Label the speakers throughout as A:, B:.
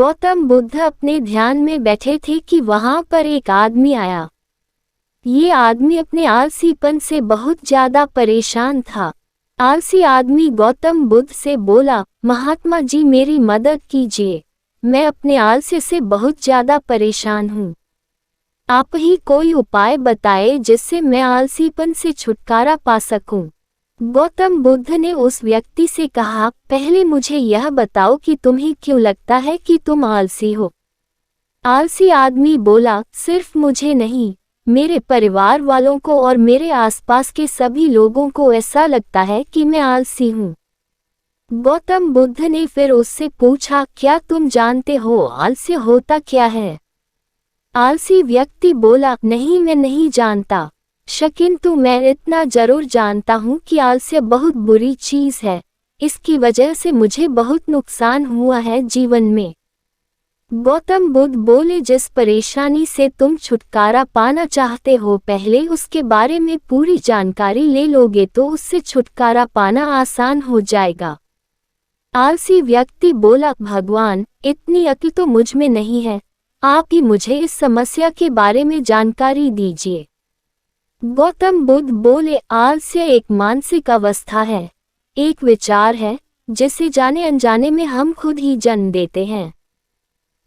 A: गौतम बुद्ध अपने ध्यान में बैठे थे कि वहां पर एक आदमी आया। ये आदमी अपने आलसीपन से बहुत ज्यादा परेशान था। आलसी आदमी गौतम बुद्ध से बोला, महात्मा जी मेरी मदद कीजिए, मैं अपने आलस्य से बहुत ज्यादा परेशान हूँ। आप ही कोई उपाय बताए जिससे मैं आलसीपन से छुटकारा पा सकूं। गौतम बुद्ध ने उस व्यक्ति से कहा, पहले मुझे यह बताओ कि तुम्हें क्यों लगता है कि तुम आलसी हो। आलसी आदमी बोला, सिर्फ मुझे नहीं, मेरे परिवार वालों को और मेरे आसपास के सभी लोगों को ऐसा लगता है कि मैं आलसी हूँ। गौतम बुद्ध ने फिर उससे पूछा, क्या तुम जानते हो आलस्य होता क्या है? आलसी व्यक्ति बोला, नहीं मैं नहीं जानता, किंतु मैं इतना जरूर जानता हूँ कि आलस्य बहुत बुरी चीज है, इसकी वजह से मुझे बहुत नुकसान हुआ है जीवन में। गौतम बुद्ध बोले, जिस परेशानी से तुम छुटकारा पाना चाहते हो पहले उसके बारे में पूरी जानकारी ले लोगे तो उससे छुटकारा पाना आसान हो जाएगा। आलसी व्यक्ति बोला, भगवान इतनी अक्ल तो मुझ में नहीं है, आप ही मुझे इस समस्या के बारे में जानकारी दीजिए। गौतम बुद्ध बोले, आलस्य एक मानसिक अवस्था है, एक विचार है जिसे जाने अनजाने में हम खुद ही जन्म देते हैं।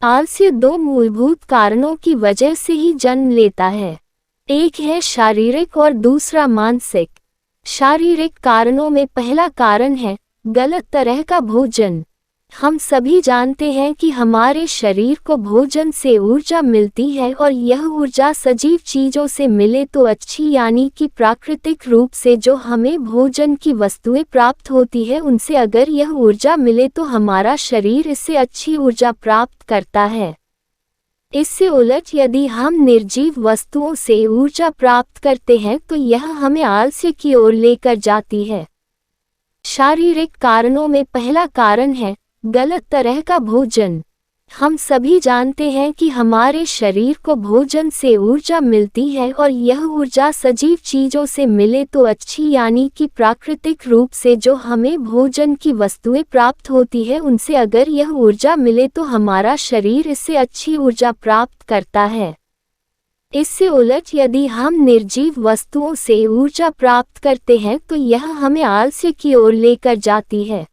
A: आलस्य दो मूलभूत कारणों की वजह से ही जन्म लेता है, एक है शारीरिक और दूसरा मानसिक। शारीरिक कारणों में पहला कारण है गलत तरह का भोजन। हम सभी जानते हैं कि हमारे शरीर को भोजन से ऊर्जा मिलती है और यह ऊर्जा सजीव चीजों से मिले तो अच्छी, यानी कि प्राकृतिक रूप से जो हमें भोजन की वस्तुएं प्राप्त होती है उनसे अगर यह ऊर्जा मिले तो हमारा शरीर इससे अच्छी ऊर्जा प्राप्त करता है। इससे उलट यदि हम निर्जीव वस्तुओं से ऊर्जा प्राप्त करते हैं तो यह हमें आलस्य की ओर लेकर जाती है। शारीरिक कारणों में पहला कारण है गलत तरह का भोजन। हम सभी जानते हैं कि हमारे शरीर को भोजन से ऊर्जा मिलती है और यह ऊर्जा सजीव चीजों से मिले तो अच्छी, यानी कि प्राकृतिक रूप से जो हमें भोजन की वस्तुएं प्राप्त होती है उनसे अगर यह ऊर्जा मिले तो हमारा शरीर इससे अच्छी ऊर्जा प्राप्त करता है। इससे उलट यदि हम निर्जीव वस्तुओं से ऊर्जा प्राप्त करते हैं तो यह हमें आलस्य की ओर लेकर जाती है।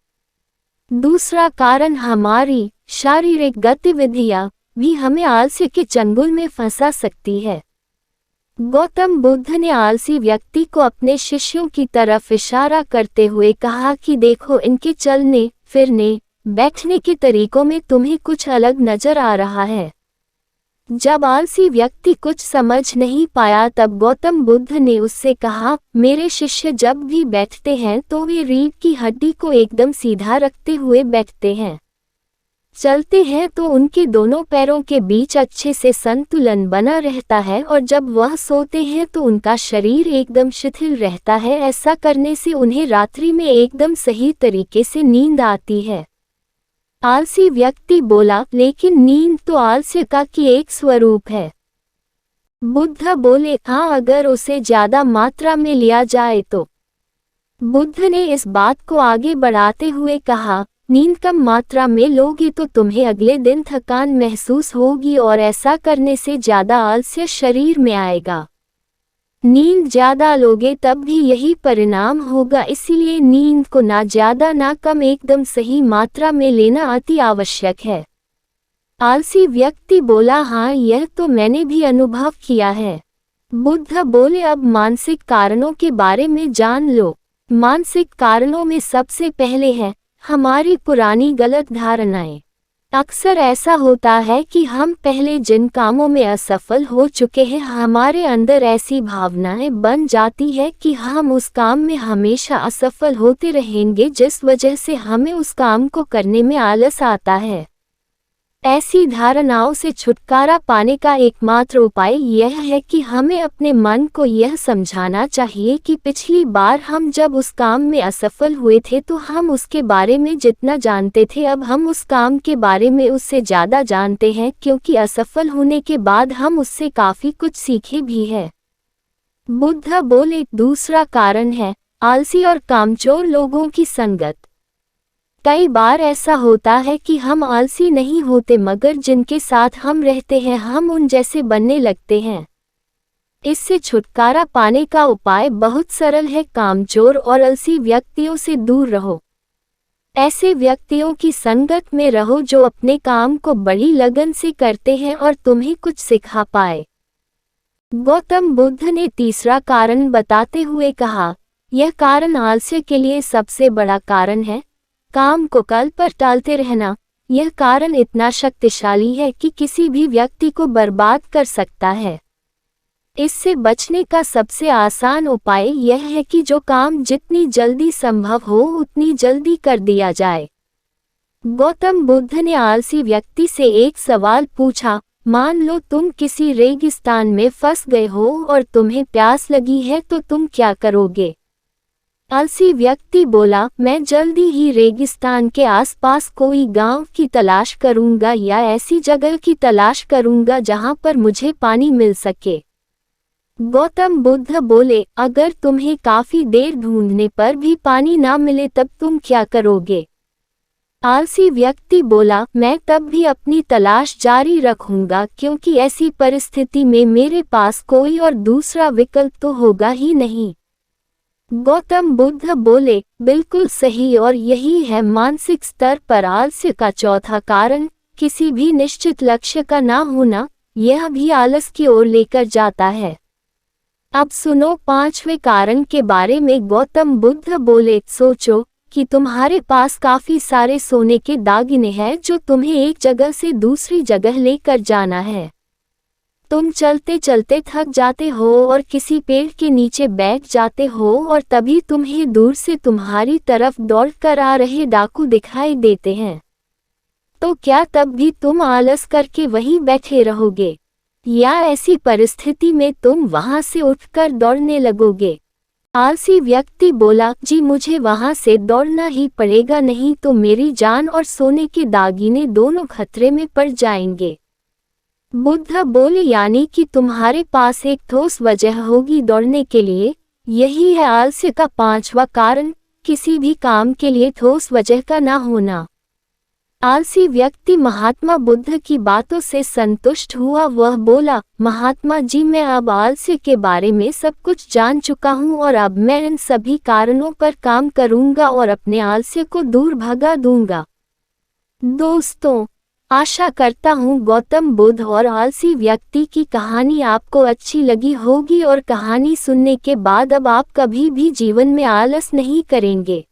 A: दूसरा कारण, हमारी शारीरिक गतिविधियां भी हमें आलस्य के चंगुल में फंसा सकती है। गौतम बुद्ध ने आलसी व्यक्ति को अपने शिष्यों की तरफ इशारा करते हुए कहा कि देखो, इनके चलने फिरने बैठने के तरीकों में तुम्हें कुछ अलग नजर आ रहा है। जब आलसी व्यक्ति कुछ समझ नहीं पाया तब गौतम बुद्ध ने उससे कहा, मेरे शिष्य जब भी बैठते हैं तो वे रीढ़ की हड्डी को एकदम सीधा रखते हुए बैठते हैं। चलते हैं तो उनके दोनों पैरों के बीच अच्छे से संतुलन बना रहता है और जब वह सोते हैं तो उनका शरीर एकदम शिथिल रहता है। ऐसा करने से उन्हें रात्रि में एकदम सही तरीके से नींद आती है। आलसी व्यक्ति बोला, लेकिन नींद तो आलस्य का की एक स्वरूप है। बुद्ध बोले, हाँ, अगर उसे ज्यादा मात्रा में लिया जाए तो। बुद्ध ने इस बात को आगे बढ़ाते हुए कहा, नींद कम मात्रा में लोगे तो तुम्हें अगले दिन थकान महसूस होगी और ऐसा करने से ज्यादा आलस्य शरीर में आएगा। नींद ज्यादा लोगे तब भी यही परिणाम होगा, इसीलिए नींद को ना ज्यादा ना कम एकदम सही मात्रा में लेना अति आवश्यक है। आलसी व्यक्ति बोला, हाँ, यह तो मैंने भी अनुभव किया है। बुद्ध बोले, अब मानसिक कारणों के बारे में जान लो। मानसिक कारणों में सबसे पहले है हमारी पुरानी गलत धारणाएं। अक्सर ऐसा होता है कि हम पहले जिन कामों में असफल हो चुके हैं हमारे अंदर ऐसी भावनाएं बन जाती है कि हम उस काम में हमेशा असफल होते रहेंगे, जिस वजह से हमें उस काम को करने में आलस आता है। ऐसी धारणाओं से छुटकारा पाने का एकमात्र उपाय यह है कि हमें अपने मन को यह समझाना चाहिए कि पिछली बार हम जब उस काम में असफल हुए थे तो हम उसके बारे में जितना जानते थे अब हम उस काम के बारे में उससे ज़्यादा जानते हैं, क्योंकि असफल होने के बाद हम उससे काफ़ी कुछ सीखे भी है। बुद्ध बोले, दूसरा कारण है आलसी और कामचोर लोगों की संगत। कई बार ऐसा होता है कि हम आलसी नहीं होते, मगर जिनके साथ हम रहते हैं हम उन जैसे बनने लगते हैं। इससे छुटकारा पाने का उपाय बहुत सरल है। कामचोर और आलसी व्यक्तियों से दूर रहो। ऐसे व्यक्तियों की संगत में रहो जो अपने काम को बड़ी लगन से करते हैं और तुम्हें कुछ सिखा पाए। गौतम बुद्ध ने तीसरा कारण बताते हुए कहा, यह कारण आलस्य के लिए सबसे बड़ा कारण है, काम को कल पर टालते रहना। यह कारण इतना शक्तिशाली है कि किसी भी व्यक्ति को बर्बाद कर सकता है। इससे बचने का सबसे आसान उपाय यह है कि जो काम जितनी जल्दी संभव हो उतनी जल्दी कर दिया जाए। गौतम बुद्ध ने आलसी व्यक्ति से एक सवाल पूछा, मान लो तुम किसी रेगिस्तान में फंस गए हो और तुम्हें प्यास लगी है तो तुम क्या करोगे? आलसी व्यक्ति बोला, मैं जल्दी ही रेगिस्तान के आसपास कोई गांव की तलाश करूंगा या ऐसी जगह की तलाश करूंगा जहां पर मुझे पानी मिल सके। गौतम बुद्ध बोले, अगर तुम्हें काफी देर ढूंढने पर भी पानी ना मिले तब तुम क्या करोगे? आलसी व्यक्ति बोला, मैं तब भी अपनी तलाश जारी रखूंगा, क्योंकि ऐसी परिस्थिति में मेरे पास कोई और दूसरा विकल्प तो होगा ही नहीं। गौतम बुद्ध बोले, बिल्कुल सही, और यही है मानसिक स्तर पर आलस्य का चौथा कारण, किसी भी निश्चित लक्ष्य का ना होना। यह भी आलस की ओर लेकर जाता है। अब सुनो पांचवें कारण के बारे में। गौतम बुद्ध बोले, सोचो कि तुम्हारे पास काफी सारे सोने के दागिने हैं जो तुम्हें एक जगह से दूसरी जगह लेकर जाना है। तुम चलते चलते थक जाते हो और किसी पेड़ के नीचे बैठ जाते हो और तभी तुम्हें दूर से तुम्हारी तरफ दौड़कर आ रहे डाकू दिखाई देते हैं। तो क्या तब भी तुम आलस करके वहीं बैठे रहोगे, या ऐसी परिस्थिति में तुम वहां से उठकर दौड़ने लगोगे? आलसी व्यक्ति बोला, जी मुझे वहां से दौड़ना ही पड़ेगा, नहीं तो मेरी जान और सोने के दागिने दोनों खतरे में पड़ जाएंगे। बुद्ध बोले, यानी कि तुम्हारे पास एक ठोस वजह होगी दौड़ने के लिए। यही है आलस्य का पांचवा कारण, किसी भी काम के लिए ठोस वजह का ना होना। आलसी व्यक्ति महात्मा बुद्ध की बातों से संतुष्ट हुआ। वह बोला, महात्मा जी, मैं अब आलस्य के बारे में सब कुछ जान चुका हूँ और अब मैं इन सभी कारणों पर काम करूँगा और अपने आलस्य को दूर भगा दूंगा। दोस्तों, आशा करता हूँ गौतम बुद्ध और आलसी व्यक्ति की कहानी आपको अच्छी लगी होगी और कहानी सुनने के बाद अब आप कभी भी जीवन में आलस नहीं करेंगे।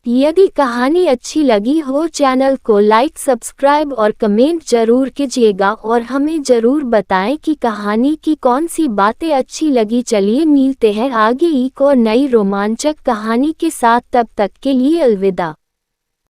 A: यदि कहानी अच्छी लगी हो चैनल को लाइक, सब्सक्राइब और कमेंट जरूर कीजिएगा और हमें जरूर बताएं कि कहानी की कौन सी बातें अच्छी लगी। चलिए मिलते हैं आगे एक और नई रोमांचक कहानी के साथ, तब तक के लिए अलविदा।